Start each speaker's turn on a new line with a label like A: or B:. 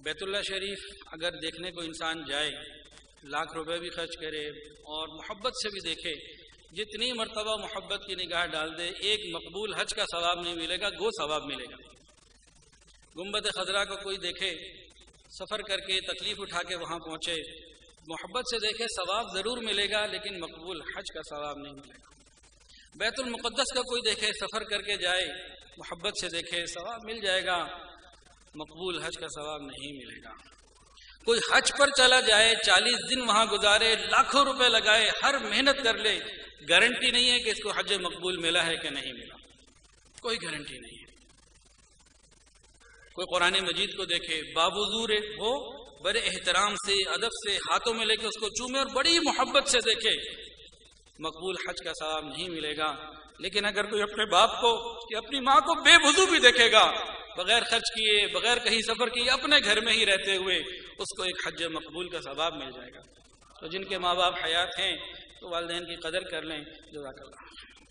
A: بیت اللہ شریف اگر دیکھنے کو انسان جائے، لاکھ روپے بھی خرچ کرے اور محبت سے بھی دیکھے، جتنی مرتبہ محبت کی نگاہ ڈال دے، ایک مقبول حج کا ثواب نہیں ملے گا، گو ثواب ملے گا۔ گنبد خضرا کو کوئی دیکھے، سفر کر کے تکلیف اٹھا کے وہاں پہنچے، محبت سے دیکھے، ثواب ضرور ملے گا لیکن مقبول حج کا ثواب نہیں ملے گا۔ بیت المقدس کا کوئی دیکھے، سفر کر کے جائے، محبت سے دیکھے، ثواب مل جائے گا، مقبول حج کا ثواب نہیں ملے گا۔ کوئی حج پر چلا جائے، 40 دن وہاں گزارے، لاکھوں روپے لگائے، ہر محنت کر لے، گارنٹی نہیں ہے کہ اس کو حج مقبول ملا ہے کہ نہیں ملا، کوئی گارنٹی نہیں ہے۔ کوئی قرآن مجید کو دیکھے، باوضو ہو، بڑے احترام سے، ادب سے ہاتھوں میں لے کے اس کو چومے اور بڑی محبت سے دیکھے، مقبول حج کا ثواب نہیں ملے گا۔ لیکن اگر کوئی اپنے باپ کو یا اپنی ماں کو بے وضو بھی دیکھے گا، بغیر خرچ کیے، بغیر کہیں سفر کیے، اپنے گھر میں ہی رہتے ہوئے، اس کو ایک حج مقبول کا ثواب مل جائے گا۔ تو جن کے ماں باپ حیات ہیں تو والدین کی قدر کر لیں۔ جزاک اللہ۔